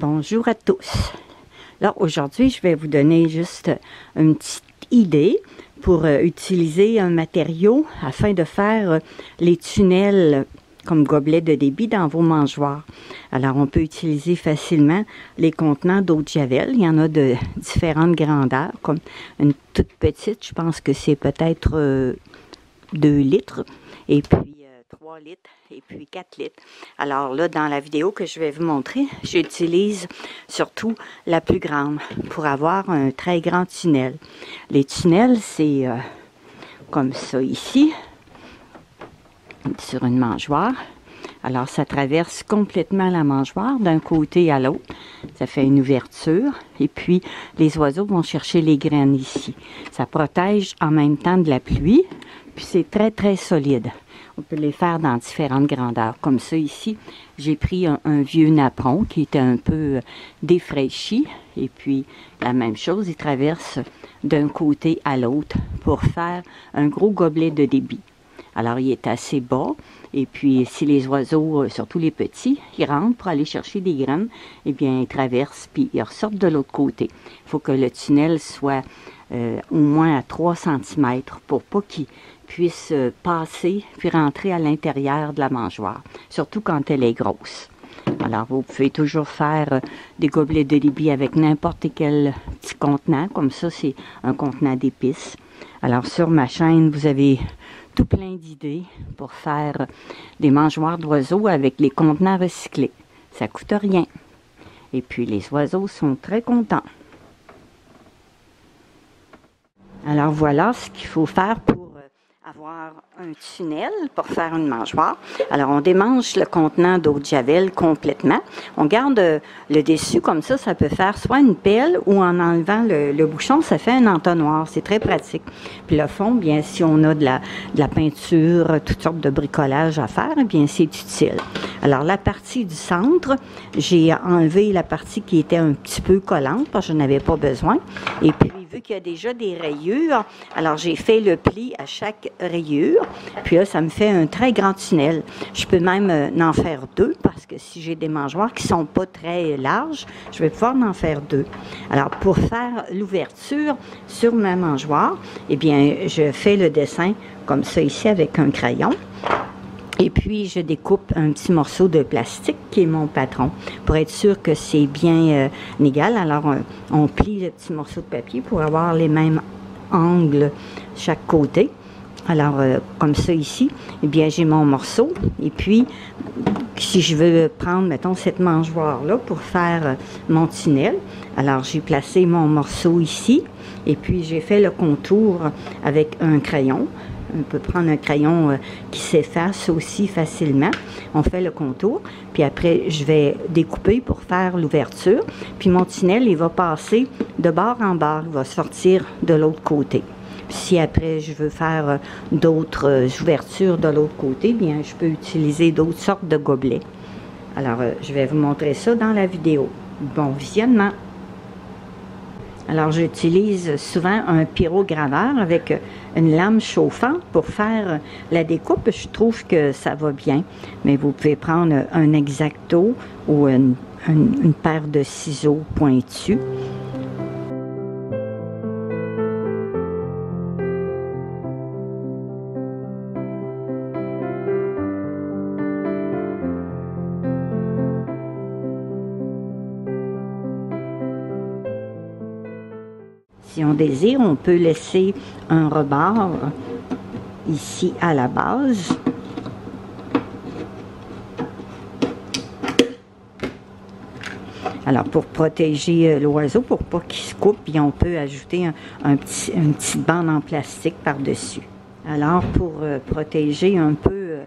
Bonjour à tous. Là, aujourd'hui, je vais vous donner juste une petite idée pour utiliser un matériau afin de faire les tunnels comme gobelet de débit dans vos mangeoires. Alors, on peut utiliser facilement les contenants d'eau de Javel. Il y en a de différentes grandeurs, comme une toute petite, je pense que c'est peut-être 2 litres, et puis 3 litres, et puis 4 litres. Alors là, dans la vidéo que je vais vous montrer, j'utilise surtout la plus grande pour avoir un très grand tunnel. Les tunnels, c'est comme ça ici, sur une mangeoire. Alors, ça traverse complètement la mangeoire d'un côté à l'autre. Ça fait une ouverture. Et puis, les oiseaux vont chercher les graines ici. Ça protège en même temps de la pluie. Puis, c'est très, très solide. On peut les faire dans différentes grandeurs. Comme ça, ici, j'ai pris un vieux napperon qui était un peu défraîchi. Et puis, la même chose, il traverse d'un côté à l'autre pour faire un gros gobelet de débit. Alors, il est assez bas. Et puis, si les oiseaux, surtout les petits, ils rentrent pour aller chercher des graines, eh bien, ils traversent, puis ils ressortent de l'autre côté. Il faut que le tunnel soit au moins à 3 cm pour pas qu'ils puissent passer, puis rentrer à l'intérieur de la mangeoire, surtout quand elle est grosse. Alors, vous pouvez toujours faire des gobelets de débit avec n'importe quel petit contenant. Comme ça, c'est un contenant d'épices. Alors, sur ma chaîne, vous avez tout plein d'idées pour faire des mangeoires d'oiseaux avec les contenants recyclés. Ça coûte rien. Et puis, les oiseaux sont très contents. Alors, voilà ce qu'il faut faire pour avoir un tunnel pour faire une mangeoire. Alors, on démange le contenant d'eau de Javel complètement. On garde le dessus comme ça. Ça peut faire soit une pelle ou en enlevant le bouchon, ça fait un entonnoir. C'est très pratique. Puis le fond, bien, si on a de la peinture, toutes sortes de bricolage à faire, eh bien, c'est utile. Alors, la partie du centre, j'ai enlevé la partie qui était un petit peu collante parce que je n'avais pas besoin. Et puis, vu qu'il y a déjà des rayures, alors j'ai fait le pli à chaque rayure. Puis là, ça me fait un très grand tunnel. Je peux même en faire 2 parce que si j'ai des mangeoires qui ne sont pas très larges, je vais pouvoir en faire 2. Alors, pour faire l'ouverture sur ma mangeoire, eh bien, je fais le dessin comme ça ici avec un crayon. Et puis, je découpe un petit morceau de plastique qui est mon patron pour être sûr que c'est bien égal. Alors, on plie le petit morceau de papier pour avoir les mêmes angles chaque côté. Alors, comme ça ici, eh bien, j'ai mon morceau. Et puis, si je veux prendre, mettons, cette mangeoire-là pour faire mon tunnel, alors j'ai placé mon morceau ici. Et puis, j'ai fait le contour avec un crayon. On peut prendre un crayon qui s'efface aussi facilement. On fait le contour, puis après, je vais découper pour faire l'ouverture. Puis mon tunnel, il va passer de bord en bord. Il va sortir de l'autre côté. Puis si après, je veux faire d'autres ouvertures de l'autre côté, bien, je peux utiliser d'autres sortes de gobelets. Alors, je vais vous montrer ça dans la vidéo. Bon visionnement! Alors, j'utilise souvent un pyrograveur avec une lame chauffante pour faire la découpe. Je trouve que ça va bien, mais vous pouvez prendre un X-Acto ou une paire de ciseaux pointus. Si on désire, on peut laisser un rebord ici à la base. Alors, pour protéger l'oiseau, pour pas qu'il se coupe, puis on peut ajouter une petite bande en plastique par-dessus. Alors, pour protéger un peu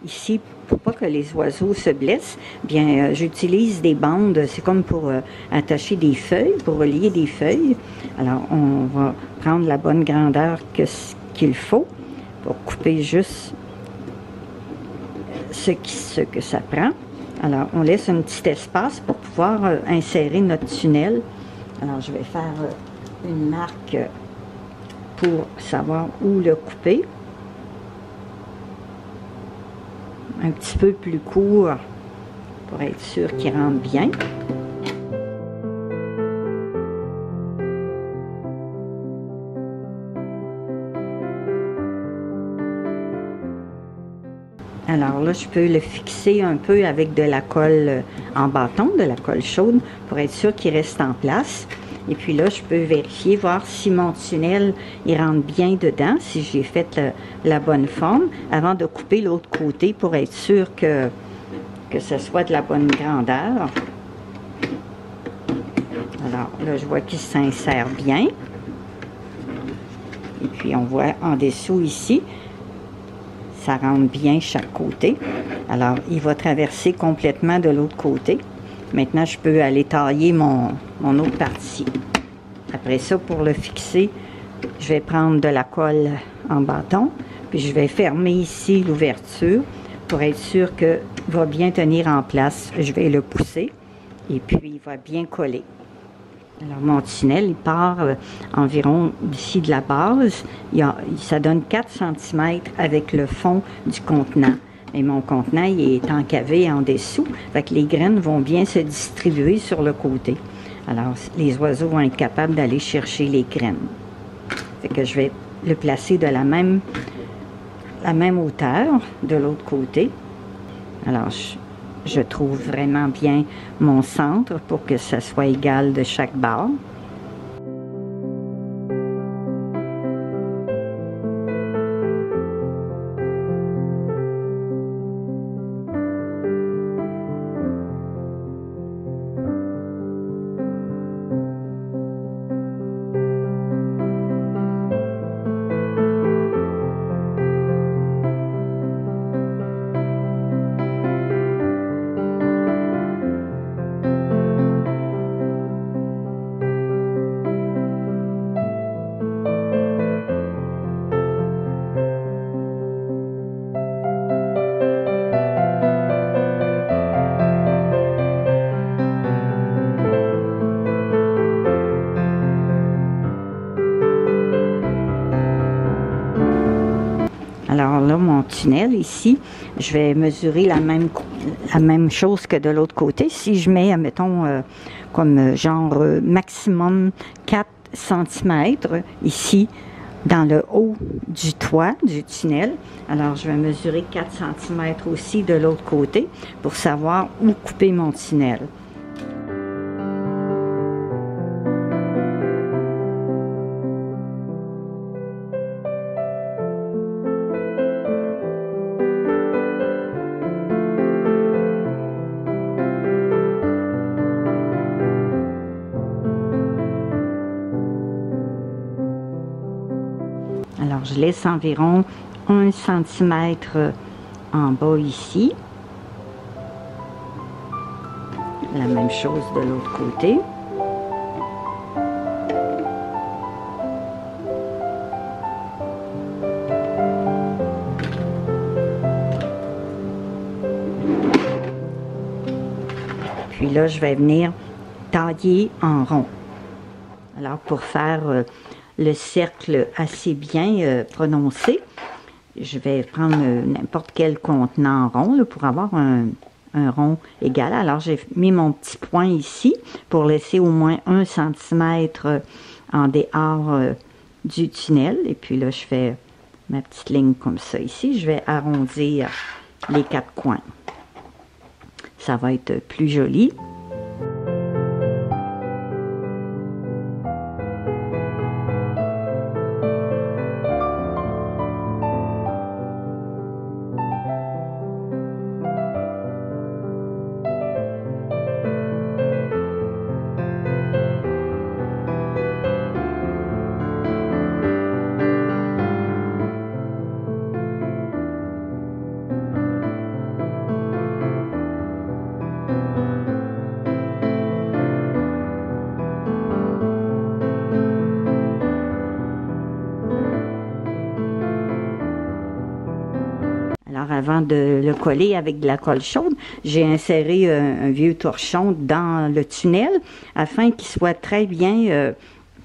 ici, pour pas que les oiseaux se blessent, bien, j'utilise des bandes, c'est comme pour attacher des feuilles, pour relier des feuilles. Alors, on va prendre la bonne grandeur qu'il faut pour couper juste ce que ça prend. Alors, on laisse un petit espace pour pouvoir insérer notre tunnel. Alors, je vais faire une marque pour savoir où le couper. Un petit peu plus court pour être sûr qu'il rentre bien. Alors là, je peux le fixer un peu avec de la colle en bâton, de la colle chaude, pour être sûr qu'il reste en place. Et puis là, je peux vérifier, voir si mon tunnel, il rentre bien dedans, si j'ai fait la bonne forme, avant de couper l'autre côté pour être sûr que ce soit de la bonne grandeur. Alors là, je vois qu'il s'insère bien. Et puis on voit en dessous ici, ça rentre bien chaque côté. Alors, il va traverser complètement de l'autre côté. Maintenant, je peux aller tailler mon autre partie. Après ça, pour le fixer, je vais prendre de la colle en bâton, puis je vais fermer ici l'ouverture pour être sûr qu'il va bien tenir en place. Je vais le pousser et puis il va bien coller. Alors, mon tunnel, il part environ d'ici de la base. Ça donne 4 cm avec le fond du contenant. Et mon contenant, il est encavé en dessous. Fait que les graines vont bien se distribuer sur le côté. Alors, les oiseaux vont être capables d'aller chercher les graines. Fait que je vais le placer de la même hauteur de l'autre côté. Alors, je trouve vraiment bien mon centre pour que ça soit égal de chaque barre. Alors là, mon tunnel ici, je vais mesurer la même chose que de l'autre côté. Si je mets, mettons, comme genre maximum 4 cm ici, dans le haut du toit du tunnel, alors je vais mesurer 4 cm aussi de l'autre côté pour savoir où couper mon tunnel. Alors, je laisse environ 1 cm en bas ici. La même chose de l'autre côté. Puis là, je vais venir tailler en rond. Alors, pour faire le cercle assez bien prononcé, je vais prendre n'importe quel contenant rond là, pour avoir un rond égal. Alors, j'ai mis mon petit point ici pour laisser au moins 1 cm en dehors du tunnel. Et puis là, je fais ma petite ligne comme ça ici. Je vais arrondir les 4 coins. Ça va être plus joli. Alors, avant de le coller avec de la colle chaude, j'ai inséré un vieux torchon dans le tunnel afin qu'il soit très bien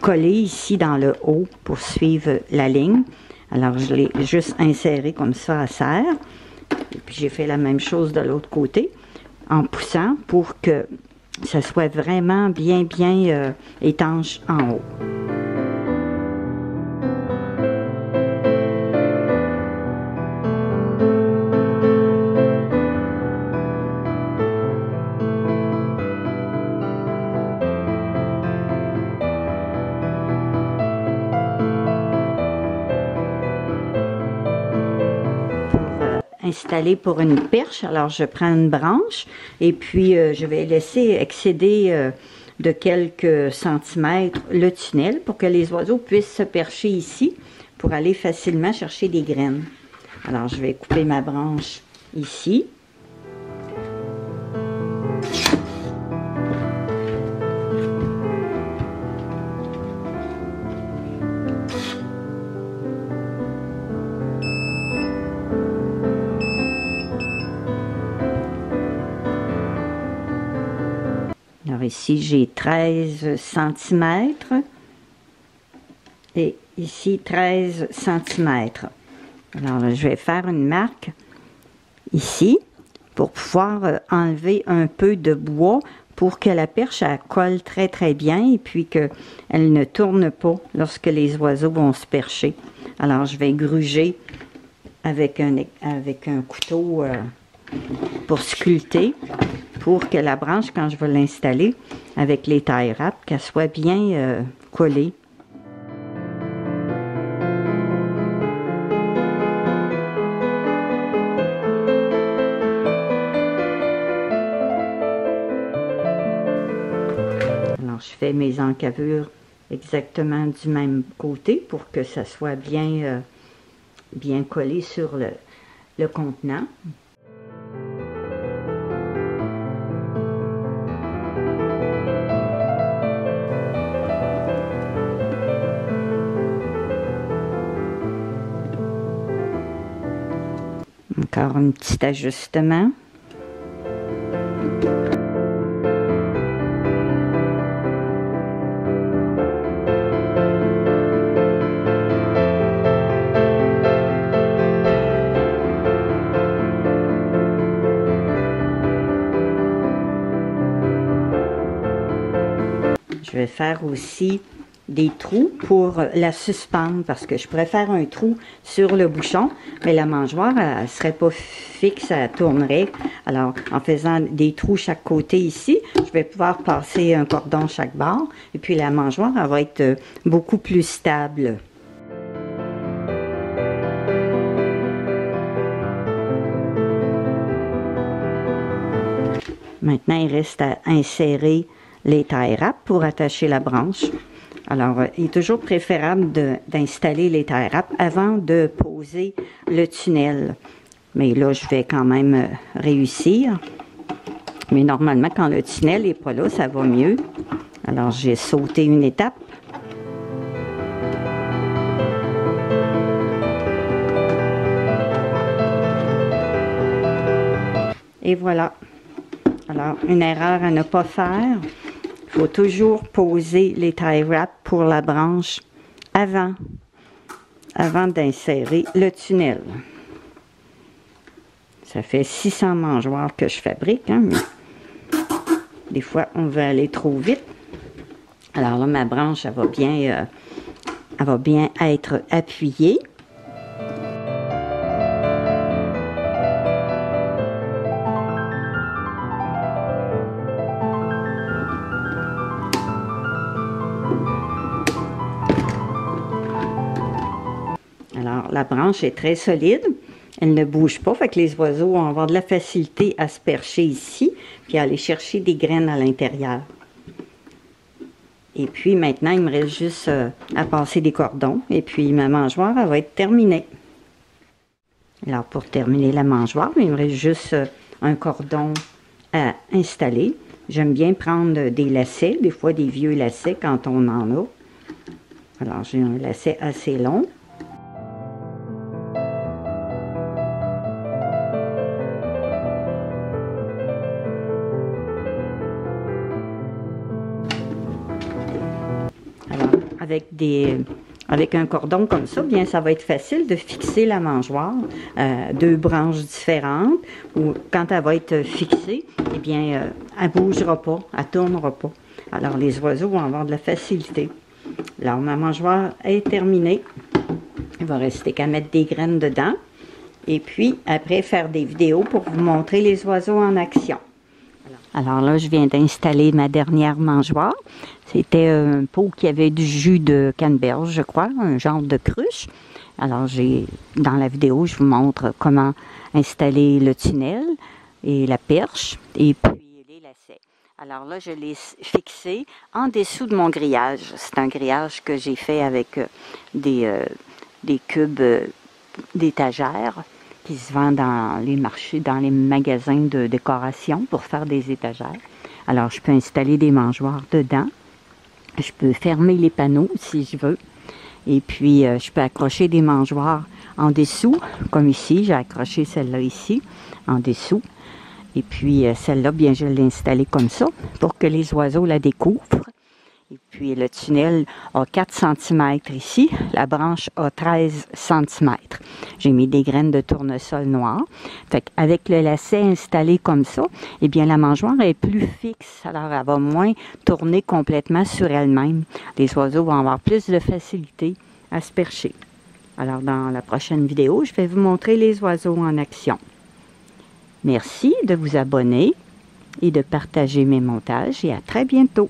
collé ici dans le haut pour suivre la ligne. Alors, je l'ai juste inséré comme ça à serre. Et puis, j'ai fait la même chose de l'autre côté en poussant pour que ça soit vraiment bien étanche en haut. installer pour une perche. Alors, je prends une branche et puis je vais laisser excéder de quelques centimètres le tunnel pour que les oiseaux puissent se percher ici pour aller facilement chercher des graines. Alors, je vais couper ma branche ici. Alors ici, j'ai 13 cm et ici 13 cm. Alors là, je vais faire une marque ici pour pouvoir enlever un peu de bois pour que la perche elle colle très très bien et puis qu'elle ne tourne pas lorsque les oiseaux vont se percher. Alors je vais gruger avec un couteau pour sculpter, pour que la branche, quand je vais l'installer avec les tie wraps, qu'elle soit bien collée. Alors, je fais mes encavures exactement du même côté pour que ça soit bien, bien collé sur le contenant. Encore un petit ajustement. Je vais faire aussi des trous pour la suspendre parce que je pourrais faire un trou sur le bouchon, mais la mangeoire ne serait pas fixe, elle tournerait. Alors, en faisant des trous chaque côté ici, je vais pouvoir passer un cordon chaque bord et puis la mangeoire, elle va être beaucoup plus stable. Maintenant, il reste à insérer les tie wraps pour attacher la branche. Alors, il est toujours préférable d'installer les tie wraps avant de poser le tunnel. Mais là, je vais quand même réussir. Mais normalement, quand le tunnel n'est pas là, ça va mieux. Alors, j'ai sauté une étape. Et voilà. Alors, une erreur à ne pas faire. Il faut toujours poser les tie wraps pour la branche avant d'insérer le tunnel. Ça fait 600 mangeoires que je fabrique, hein, mais des fois on veut aller trop vite. Alors là, ma branche, elle va bien être appuyée. Alors, la branche est très solide, elle ne bouge pas, fait que les oiseaux vont avoir de la facilité à se percher ici, puis à aller chercher des graines à l'intérieur. Et puis maintenant, il me reste juste à passer des cordons, et puis ma mangeoire, elle va être terminée. Alors, pour terminer la mangeoire, il me reste juste un cordon à installer. J'aime bien prendre des lacets, des fois des vieux lacets quand on en a. Alors, j'ai un lacet assez long. Avec un cordon comme ça, bien, ça va être facile de fixer la mangeoire, deux branches différentes, ou quand elle va être fixée, eh bien, elle ne bougera pas, elle ne tournera pas. Alors, les oiseaux vont avoir de la facilité. Alors, ma mangeoire est terminée. Il va rester qu'à mettre des graines dedans. Et puis, après, faire des vidéos pour vous montrer les oiseaux en action. Alors là, je viens d'installer ma dernière mangeoire. C'était un pot qui avait du jus de canneberge, je crois, un genre de cruche. Alors, dans la vidéo, je vous montre comment installer le tunnel et la perche et puis les lacets. Alors là, je l'ai fixé en dessous de mon grillage. C'est un grillage que j'ai fait avec des cubes d'étagères qui se vendent dans les marchés, dans les magasins de décoration pour faire des étagères. Alors, je peux installer des mangeoires dedans. Je peux fermer les panneaux si je veux. Et puis, je peux accrocher des mangeoires en dessous, comme ici. J'ai accroché celle-là ici, en dessous. Et puis, celle-là, bien, je l'ai installée comme ça pour que les oiseaux la découvrent. Et puis, le tunnel a 4 cm ici. La branche a 13 cm. J'ai mis des graines de tournesol noir. Fait qu'avec le lacet installé comme ça, eh bien, la mangeoire est plus fixe. Alors, elle va moins tourner complètement sur elle-même. Les oiseaux vont avoir plus de facilité à se percher. Alors, dans la prochaine vidéo, je vais vous montrer les oiseaux en action. Merci de vous abonner et de partager mes montages et à très bientôt.